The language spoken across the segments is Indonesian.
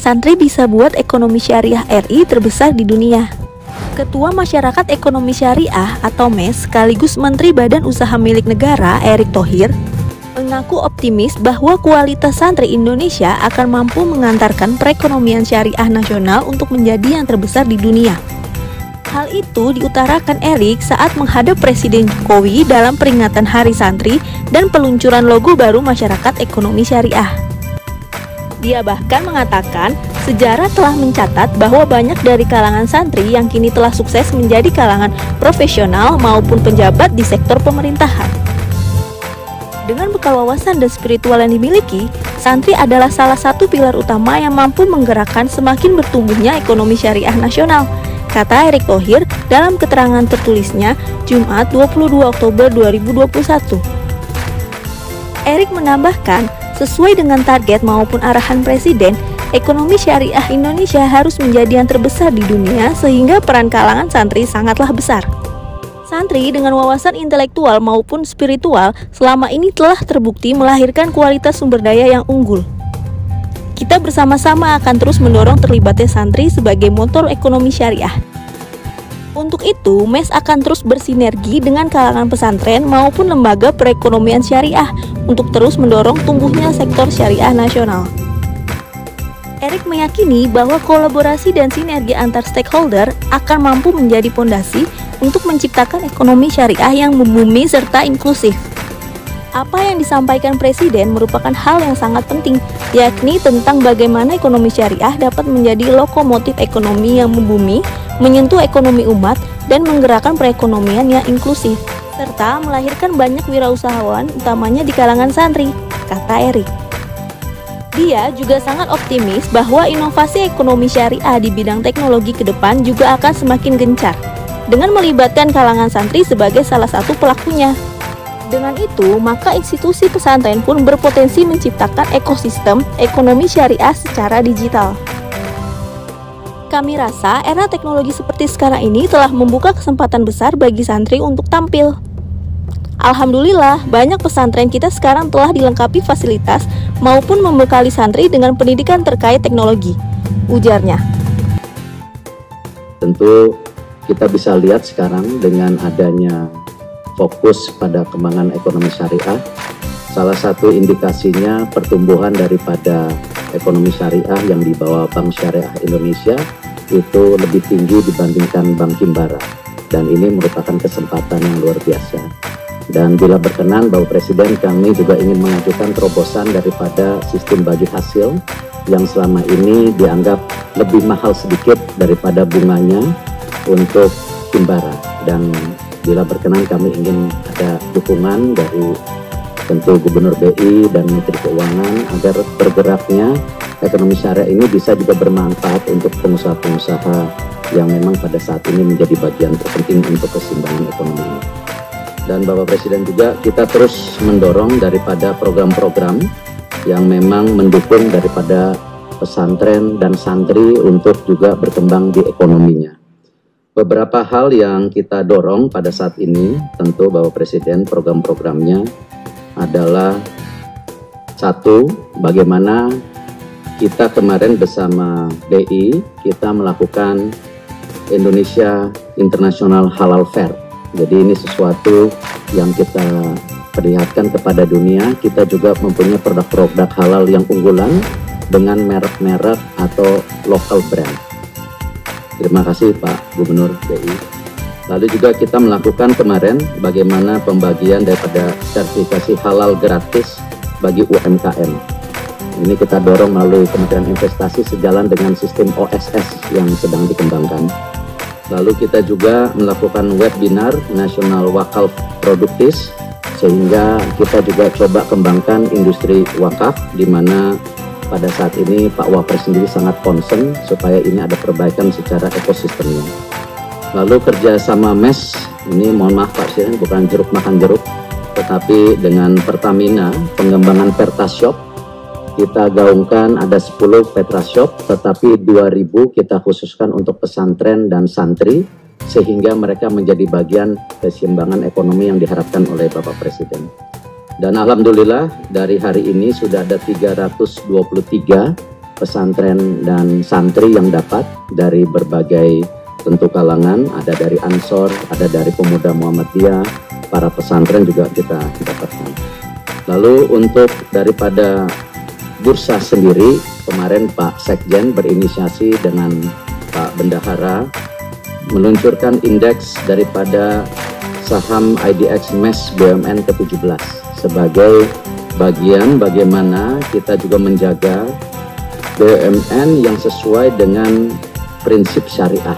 santri bisa buat ekonomi syariah RI terbesar di dunia. Ketua Masyarakat Ekonomi Syariah atau MES sekaligus Menteri Badan Usaha Milik Negara Erick Thohir mengaku optimis bahwa kualitas santri Indonesia akan mampu mengantarkan perekonomian syariah nasional untuk menjadi yang terbesar di dunia. Hal itu diutarakan Erick saat menghadap Presiden Jokowi dalam peringatan Hari Santri dan peluncuran logo baru Masyarakat Ekonomi Syariah. Dia bahkan mengatakan, sejarah telah mencatat bahwa banyak dari kalangan santri yang kini telah sukses menjadi kalangan profesional maupun penjabat di sektor pemerintahan. Dengan bekal wawasan dan spiritual yang dimiliki, santri adalah salah satu pilar utama yang mampu menggerakkan semakin bertumbuhnya ekonomi syariah nasional, kata Erick Thohir dalam keterangan tertulisnya Jumat 22 Oktober 2021. Erick menambahkan, sesuai dengan target maupun arahan Presiden, ekonomi syariah Indonesia harus menjadi yang terbesar di dunia sehingga peran kalangan santri sangatlah besar. Santri dengan wawasan intelektual maupun spiritual selama ini telah terbukti melahirkan kualitas sumber daya yang unggul. Kita bersama-sama akan terus mendorong terlibatnya santri sebagai motor ekonomi syariah. Untuk itu, MES akan terus bersinergi dengan kalangan pesantren maupun lembaga perekonomian syariah untuk terus mendorong tumbuhnya sektor syariah nasional. Erick meyakini bahwa kolaborasi dan sinergi antar stakeholder akan mampu menjadi fondasi untuk menciptakan ekonomi syariah yang membumi serta inklusif. Apa yang disampaikan Presiden merupakan hal yang sangat penting, yakni tentang bagaimana ekonomi syariah dapat menjadi lokomotif ekonomi yang membumi, menyentuh ekonomi umat, dan menggerakkan perekonomian yang inklusif, serta melahirkan banyak wirausahawan utamanya di kalangan santri, kata Erick. Dia juga sangat optimis bahwa inovasi ekonomi syariah di bidang teknologi ke depan juga akan semakin gencar, dengan melibatkan kalangan santri sebagai salah satu pelakunya. Dengan itu, maka institusi pesantren pun berpotensi menciptakan ekosistem ekonomi syariah secara digital. Kami rasa era teknologi seperti sekarang ini telah membuka kesempatan besar bagi santri untuk tampil. Alhamdulillah, banyak pesantren kita sekarang telah dilengkapi fasilitas maupun membekali santri dengan pendidikan terkait teknologi, ujarnya. Tentu kita bisa lihat sekarang dengan adanya fokus pada kembangan ekonomi syariah, salah satu indikasinya pertumbuhan daripada ekonomi syariah yang dibawa Bank Syariah Indonesia itu lebih tinggi dibandingkan Bank Himbara, dan ini merupakan kesempatan yang luar biasa. Dan bila berkenan Bapak Presiden, kami juga ingin mengajukan terobosan daripada sistem bagi hasil yang selama ini dianggap lebih mahal sedikit daripada bunganya untuk Himbara, dan bila berkenan kami ingin ada dukungan dari tentu Gubernur BI dan Menteri Keuangan agar bergeraknya ekonomi syariah ini bisa juga bermanfaat untuk pengusaha-pengusaha yang memang pada saat ini menjadi bagian terpenting untuk keseimbangan ekonomi ini. Dan Bapak Presiden juga kita terus mendorong daripada program-program yang memang mendukung daripada pesantren dan santri untuk juga berkembang di ekonominya. Beberapa hal yang kita dorong pada saat ini, tentu Bapak Presiden program-programnya adalah satu, bagaimana kita kemarin bersama BI, kita melakukan Indonesia International Halal Fair. Jadi ini sesuatu yang kita perlihatkan kepada dunia, kita juga mempunyai produk-produk halal yang unggulan dengan merek-merek atau local brand. Terima kasih Pak Gubernur BI. Lalu juga kita melakukan kemarin bagaimana pembagian daripada sertifikasi halal gratis bagi UMKM. Ini kita dorong melalui Kementerian Investasi sejalan dengan sistem OSS yang sedang dikembangkan. Lalu kita juga melakukan webinar National Wakaf Produktis, sehingga kita juga coba kembangkan industri wakaf, di mana pada saat ini Pak Wapres sendiri sangat concern supaya ini ada perbaikan secara ekosistemnya. Lalu kerjasama MES, ini mohon maaf Pak Presiden, bukan jeruk makan jeruk, tetapi dengan Pertamina, pengembangan Pertashop, kita gaungkan ada 10 Petrashop, tetapi 2.000 kita khususkan untuk pesantren dan santri, sehingga mereka menjadi bagian keseimbangan ekonomi yang diharapkan oleh Bapak Presiden. Dan alhamdulillah dari hari ini sudah ada 323 pesantren dan santri yang dapat dari berbagai tentu kalangan, ada dari Ansor, ada dari pemuda Muhammadiyah, para pesantren juga kita dapatkan. Lalu untuk daripada bursa sendiri, kemarin Pak Sekjen berinisiasi dengan Pak Bendahara meluncurkan indeks daripada saham IDX MES BUMN ke-17 sebagai bagian bagaimana kita juga menjaga BUMN yang sesuai dengan prinsip syariah.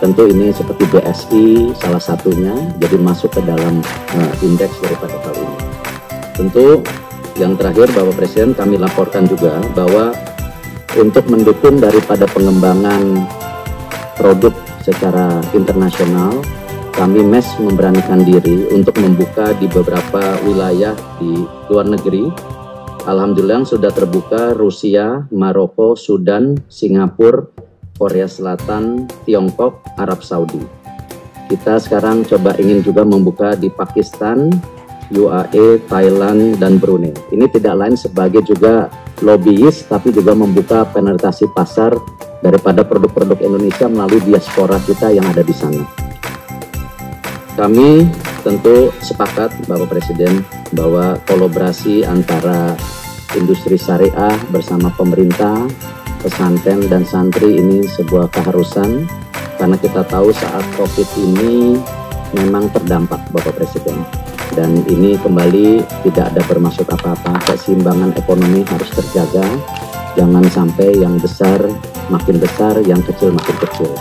Tentu ini seperti BSI salah satunya, jadi masuk ke dalam indeks daripada hal ini. Tentu yang terakhir Bapak Presiden, kami laporkan juga bahwa untuk mendukung daripada pengembangan produk secara internasional, kami MES memberanikan diri untuk membuka di beberapa wilayah di luar negeri. Alhamdulillah sudah terbuka Rusia, Maroko, Sudan, Singapura, Korea Selatan, Tiongkok, Arab Saudi. Kita sekarang coba ingin juga membuka di Pakistan, UAE, Thailand, dan Brunei. Ini tidak lain sebagai juga lobbyis, tapi juga membuka penetrasi pasar daripada produk-produk Indonesia melalui diaspora kita yang ada di sana. Kami tentu sepakat Bapak Presiden bahwa kolaborasi antara industri syariah bersama pemerintah, pesantren dan santri ini sebuah keharusan, karena kita tahu saat COVID ini memang terdampak Bapak Presiden, dan ini kembali tidak ada bermaksud apa-apa. Keseimbangan ekonomi harus terjaga, jangan sampai yang besar makin besar, yang kecil makin kecil.